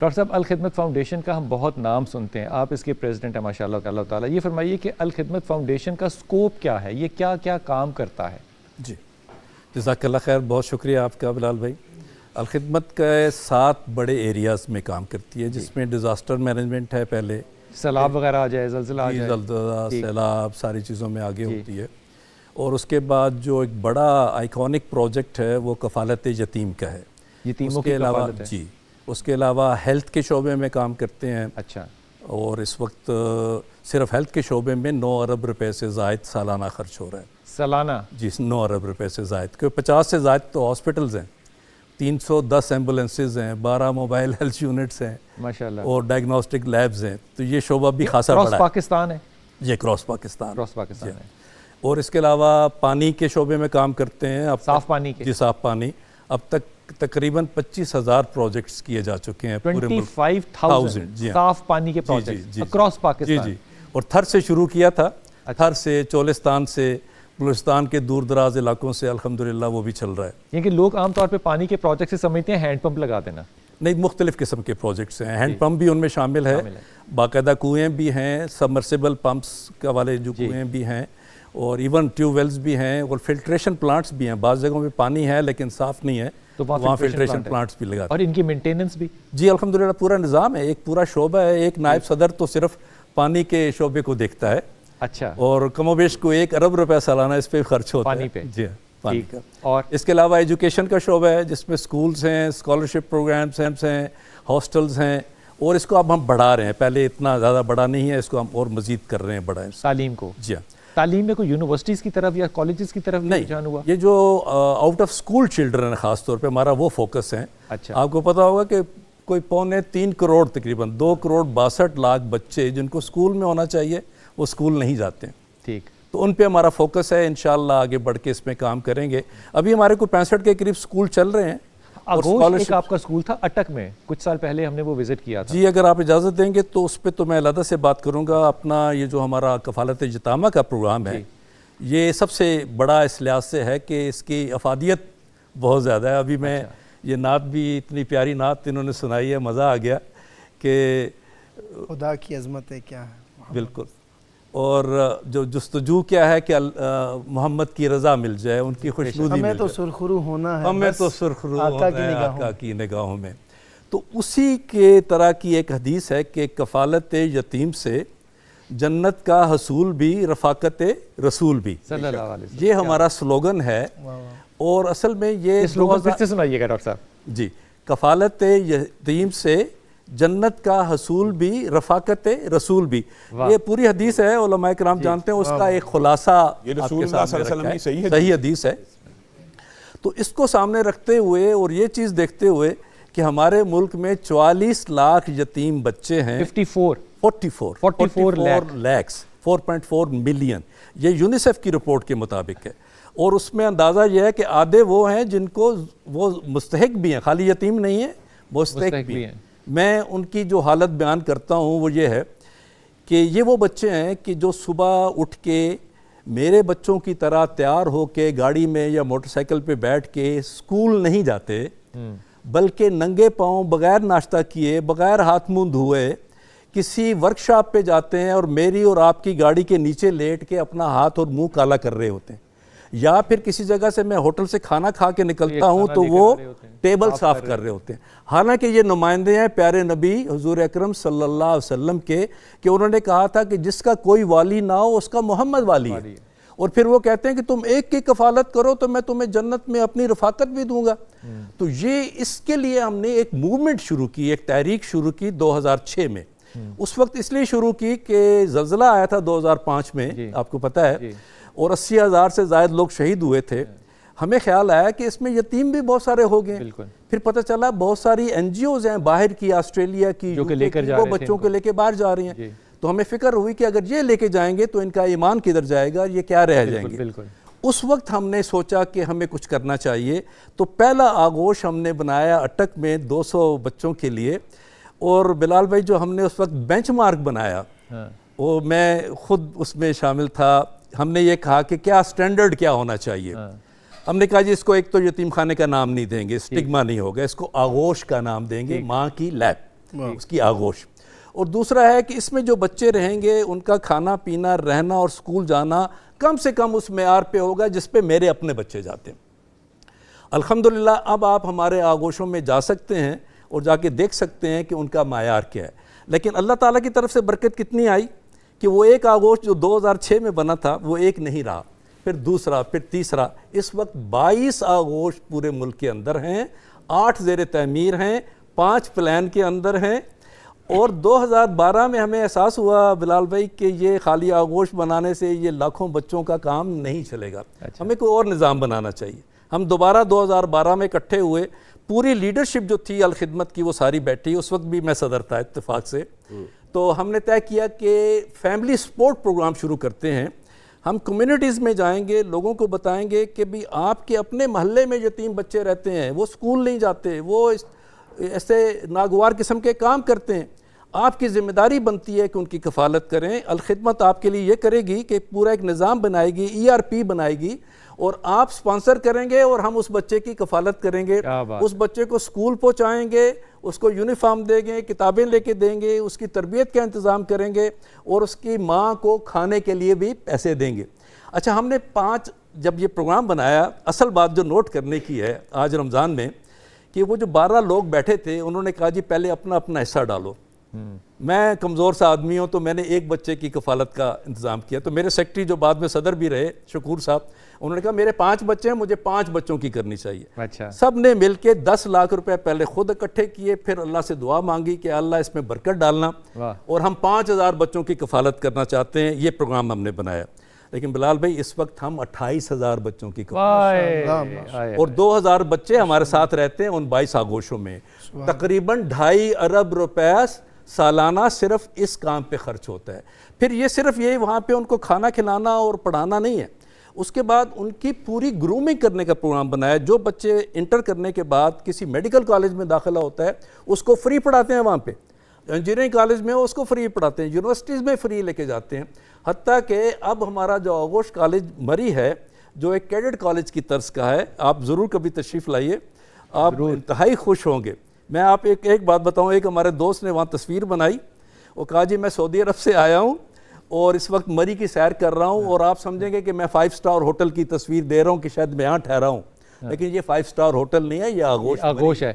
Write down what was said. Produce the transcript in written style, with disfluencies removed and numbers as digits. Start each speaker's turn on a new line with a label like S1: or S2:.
S1: Doctor صاحب، Al-Khidmat foundation کا ہم بہت نام سنتے ہیں، آپ اس کے پریزیڈنٹ ہیں ماشاء اللہ تعالیٰ. یہ فرمائیے کہ الخدمت فاؤنڈیشن کا سکوپ کیا ہے، یہ کیا کیا کام کرتا ہے؟
S2: جی جزاک اللہ خیر، بہت شکریہ آپ کا بلال بھائی. الخدمت کے 7 بڑے ایریاز میں کام کرتی ہے، جس میں ڈیزاسٹر مینجمنٹ ہے، پہلے
S1: سیلاب وغیرہ آ جائے، زلزلہ آ جائے،
S2: زلزلہ سیلاب ساری چیزوں میں آگے ہوتی ہے. اور اس کے بعد جو ایک بڑا آئیکونک پروجیکٹ ہے وہ کفالت یتیم کا ہے.
S1: یتیموں کی کفالت ہے.
S2: جی اس کے علاوہ ہیلتھ کے شعبے میں کام کرتے ہیں.
S1: اچھا.
S2: اور اس وقت صرف ہیلتھ کے شعبے میں 9 ارب روپے سے زائد سالانہ خرچ ہو رہا ہے.
S1: سالانہ؟ جی
S2: 9 ارب روپے سے زائد، کیونکہ 50 سے زائد تو ہاسپٹلز ہیں، 310 ایمبولینسز ہیں، 12 موبائل ہیلتھ یونٹس ہیں
S1: ماشاءاللہ،
S2: اور ڈائگنوسٹک لیبز ہیں. تو یہ شعبہ بھی خاصا بڑا ہے.
S1: کراس پاکستان ہے
S2: یہ کراس پاکستان
S1: ہے.
S2: اور اس کے علاوہ پانی کے شعبے میں کام کرتے ہیں. اب
S1: صاف پانی کے؟
S2: جی صاف پانی. اب تک تقریباً 25,000 پروجیکٹس کیے جا چکے ہیں پورے ملک.
S1: 25,000 صاف پانی کے پروجیکٹس اکراس پاکستان.
S2: جی اور تھر سے شروع کیا تھا. تھر سے، چولستان سے، بلوچستان کے دور دراز علاقوں سے الحمدللہ وہ بھی چل رہا ہے.
S1: یہ کہ لوگ عام طور پہ پانی کے پروجیکٹ سے سمجھتے ہیں ہینڈ پمپ لگا دینا.
S2: نہیں، مختلف قسم کے پروجیکٹس ہیں. ہینڈ پمپ بھی ان میں شامل ہے، باقاعدہ کنویں بھی ہیں، سبمرسیبل پمپس کا والے جو کنویں بھی ہیں، اور ایون ٹیوب ویلز بھی ہیں، اور فلٹریشن پلانٹس بھی ہیں. بعض جگہوں پہ پانی ہے لیکن صاف نہیں ہے
S1: تو
S2: وہاں فلٹریشن پلانٹس بھی لگاتے ہیں.
S1: اور ان کی مینٹیننس بھی؟
S2: جی الحمدللہ پورا نظام ہے، ایک پورا شعبہ ہے. ایک نائب صدر تو صرف پانی کے شعبے کو دیکھتا ہے.
S1: اچھا.
S2: اور کم و بیش کو 1 ارب روپے سالانہ اس پہ خرچ ہوتا ہے
S1: پانی پہ.
S2: جی پانی کا.
S1: اور
S2: اس کے علاوہ ایجوکیشن کا شعبہ ہے، جس میں سکولز ہیں، اسکالرشپ پروگرامز ہیں، ہاسٹلز ہیں. اور اس کو اب ہم بڑھا رہے ہیں، پہلے اتنا زیادہ بڑا نہیں ہے، اس کو ہم اور مزید کر رہے ہیں بڑا ہے
S1: تعلیم کو.
S2: جی ہاں.
S1: تعلیم میں کوئی یونیورسٹیز کی طرف یا کالجز کی طرف نہیں رجحان ہوا؟
S2: یہ جو آؤٹ آف اسکول چلڈرن خاص طور پہ ہمارا وہ فوکس ہے.
S1: اچھا.
S2: آپ کو پتا ہوگا کہ کوئی 2.25 کروڑ تقریباً 2.62 کروڑ بچے جن کو اسکول میں ہونا چاہیے وہ اسکول نہیں جاتے ہیں.
S1: ٹھیک.
S2: تو ان پہ ہمارا فوکس ہے. انشاءاللہ آگے بڑھ کے اس میں کام کریں گے. ابھی ہمارے کو 65 کے قریب اسکول چل رہے ہیں.
S1: ایک آپ کا اسکول تھا اٹک میں، کچھ سال پہلے ہم نے وہ وزٹ کیا تھا.
S2: جی اگر آپ اجازت دیں گے تو اس پہ تو میں علیحدہ سے بات کروں گا. اپنا یہ جو ہمارا کفالت یتامہ کا پروگرام ہے یہ سب سے بڑا اس لحاظ سے ہے کہ اس کی افادیت بہت زیادہ ہے. ابھی میں یہ نعت بھی اتنی پیاری نعت انہوں نے سنائی ہے، مزہ آ گیا کہ
S3: خدا کی عظمت کیا ہے.
S2: بالکل. اور جو جستجو کیا ہے کہ محمد کی رضا مل جائے، ان کی خوشنودی مل جائے.
S3: ہمیں تو سرخرو ہونا ہے،
S2: ہمیں تو سرخرو ہونا ہے آقا کی نگاہوں میں. تو اسی کے طرح کی ایک حدیث ہے کہ کفالت یتیم سے جنت کا حصول بھی، رفاقت رسول بھی.
S1: صلی اللہ علیہ وسلم.
S2: یہ ہمارا سلوگن ہے. اور اصل میں یہ
S1: سلوگن پھر سے سنائیے گا ڈاکٹر صاحب.
S2: جی کفالت یتیم سے جنت کا حصول بھی، رفاقت رسول بھی. یہ پوری حدیث ہے، علماء کرام جانتے ہیں. اس کا ایک خلاصہ آپ کے سامنے رکھا ہے، صحیح حدیث ہے. تو اس کو سامنے رکھتے ہوئے اور یہ چیز دیکھتے ہوئے کہ ہمارے ملک میں 44 لاکھ یتیم بچے ہیں. 44 لاکھ 4.4 ملین. یہ یونیسیف کی رپورٹ کے مطابق ہے. اور اس میں اندازہ یہ ہے کہ آدھے وہ ہیں جن کو وہ مستحق بھی ہیں، خالی یتیم نہیں ہیں، مستحق بھی ہیں. میں ان کی جو حالت بیان کرتا ہوں وہ یہ ہے کہ یہ وہ بچے ہیں کہ جو صبح اٹھ کے میرے بچوں کی طرح تیار ہو کے گاڑی میں یا موٹر سائیکل پہ بیٹھ کے اسکول نہیں جاتے، بلکہ ننگے پاؤں بغیر ناشتہ کیے، بغیر ہاتھ منہ دھوئے کسی ورکشاپ پہ جاتے ہیں اور میری اور آپ کی گاڑی کے نیچے لیٹ کے اپنا ہاتھ اور منہ کالا کر رہے ہوتے ہیں. یا پھر کسی جگہ سے میں ہوٹل سے کھانا کھا کے نکلتا ہوں تو وہ ٹیبل صاف کر رہے ہوتے ہیں. حالانکہ یہ نمائندے ہیں پیارے نبی حضور اکرم صلی اللہ علیہ وسلم کے، کہ انہوں نے کہا تھا کہ جس کا کوئی والی نہ ہو اس کا محمد والی ہے. اور پھر وہ کہتے ہیں کہ تم ایک کی کفالت کرو تو میں تمہیں جنت میں اپنی رفاقت بھی دوں گا. تو یہ اس کے لیے ہم نے ایک موومنٹ شروع کی، ایک تحریک شروع کی 2006 میں. اس وقت اس لیے شروع کی کہ زلزلہ آیا تھا 2005 میں، آپ کو پتہ ہے، اور 80,000 سے زائد لوگ شہید ہوئے تھے. ہمیں خیال آیا کہ اس میں یتیم بھی بہت سارے ہو گئے. پھر پتہ چلا بہت ساری این جی اوز ہیں باہر کی، آسٹریلیا کی، وہ بچوں کو لے کے باہر جا رہی ہیں. تو ہمیں فکر ہوئی کہ اگر یہ لے کے جائیں گے تو ان کا ایمان کدھر جائے گا، یہ کیا رہ جائیں گے. اس وقت ہم نے سوچا کہ ہمیں کچھ کرنا چاہیے. تو پہلا آغوش ہم نے بنایا اٹک میں 200 بچوں کے لیے. اور بلال بھائی جو ہم نے اس وقت بینچ مارک بنایا وہ میں خود اس میں شامل تھا. ہم نے یہ کہا کہ کیا سٹینڈرڈ کیا ہونا چاہیے. ہم نے کہا جی اس کو ایک تو یتیم خانے کا نام نہیں دیں گے، اسٹگما نہیں ہوگا، اس کو آغوش کا نام دیں گے، ماں کی لیب. اس کی آغوش. اور دوسرا ہے کہ اس میں جو بچے رہیں گے ان کا کھانا پینا رہنا اور اسکول جانا کم سے کم اس معیار پہ ہوگا جس پہ میرے اپنے بچے جاتے ہیں. الحمدللہ اب آپ ہمارے آغوشوں میں جا سکتے ہیں اور جا کے دیکھ سکتے ہیں کہ ان کا معیار کیا ہے. لیکن اللہ تعالیٰ کی طرف سے برکت کتنی آئی کہ وہ ایک آغوش جو 2006 میں بنا تھا وہ ایک نہیں رہا, پھر دوسرا, پھر تیسرا. اس وقت 22 آغوش پورے ملک کے اندر ہیں, 8 زیر تعمیر ہیں, 5 پلان کے اندر ہیں. اور 2012 میں ہمیں احساس ہوا بلال بھائی کہ یہ خالی آغوش بنانے سے یہ لاکھوں بچوں کا کام نہیں چلے گا, ہمیں کوئی اور نظام بنانا چاہیے. ہم دوبارہ 2012 میں اکٹھے ہوئے, پوری لیڈرشپ جو تھی الخدمت کی وہ ساری بیٹھی, اس وقت بھی میں صدر تھا اتفاق سے. تو ہم نے طے کیا کہ فیملی سپورٹ پروگرام شروع کرتے ہیں. ہم کمیونٹیز میں جائیں گے, لوگوں کو بتائیں گے کہ بھی آپ کے اپنے محلے میں یتیم بچے رہتے ہیں, وہ سکول نہیں جاتے, وہ ایسے ناگوار قسم کے کام کرتے ہیں, آپ کی ذمہ داری بنتی ہے کہ ان کی کفالت کریں. الخدمت آپ کے لیے یہ کرے گی کہ پورا ایک نظام بنائے گی, ERP بنائے گی, اور آپ سپانسر کریں گے اور ہم اس بچے کی کفالت کریں گے. اس بچے کو سکول پہنچائیں گے, اس کو یونیفارم دیں گے, کتابیں لے کے دیں گے, اس کی تربیت کا انتظام کریں گے, اور اس کی ماں کو کھانے کے لیے بھی پیسے دیں گے. اچھا, ہم نے 5 جب یہ پروگرام بنایا, اصل بات جو نوٹ کرنے کی ہے آج رمضان میں کہ وہ جو 12 لوگ بیٹھے تھے انہوں نے کہا جی پہلے اپنا اپنا حصہ ڈالو. میں کمزور سا آدمی ہوں تو میں نے ایک بچے کی کفالت کا انتظام کیا. تو میرے سیکٹری جو بعد میں صدر بھی رہے شکور صاحب, انہوں نے کہا میرے 5 بچے ہیں, مجھے 5 بچوں کی کرنی چاہیے.
S1: اچھا.
S2: سب نے مل کے 10 لاکھ روپے پہلے خود اکٹھے کیے, پھر اللہ سے دعا مانگی کہ اللہ اس میں برکت ڈالنا, اور ہم 5000 بچوں کی کفالت کرنا چاہتے ہیں. یہ پروگرام ہم نے بنایا. لیکن بلال بھائی اس وقت ہم 28,000 بچوں کی کفالت, اور 2000 بچے ہمارے ساتھ رہتے ہیں ان 22 آغوشوں میں. تقریباً 2.5 ارب روپے سالانہ صرف اس کام پہ خرچ ہوتا ہے. پھر یہ صرف یہ وہاں پہ ان کو کھانا کھلانا اور پڑھانا نہیں ہے, اس کے بعد ان کی پوری گرومنگ کرنے کا پروگرام بنایا. جو بچے انٹر کرنے کے بعد کسی میڈیکل کالج میں داخلہ ہوتا ہے اس کو فری پڑھاتے ہیں, وہاں پہ انجینئرنگ کالج میں اس کو فری پڑھاتے ہیں, یونیورسٹیز میں فری لے کے جاتے ہیں. حتیٰ کہ اب ہمارا جو آغوش کالج مری ہے جو ایک کیڈٹ کالج کی طرز کا ہے, آپ ضرور کبھی تشریف لائیے, آپ انتہائی خوش ہوں گے. میں آپ ایک بات بتاؤں, ایک ہمارے دوست نے وہاں تصویر بنائی, وہ کہا جی میں سعودی عرب سے آیا ہوں اور اس وقت مری کی سیر کر رہا ہوں, اور آپ سمجھیں گے کہ میں 5 سٹار ہوٹل کی تصویر دے رہا ہوں کہ شاید میں یہاں ٹھہرا ہوں, لیکن یہ 5 سٹار ہوٹل نہیں ہے, یہ آغوش
S1: ہے.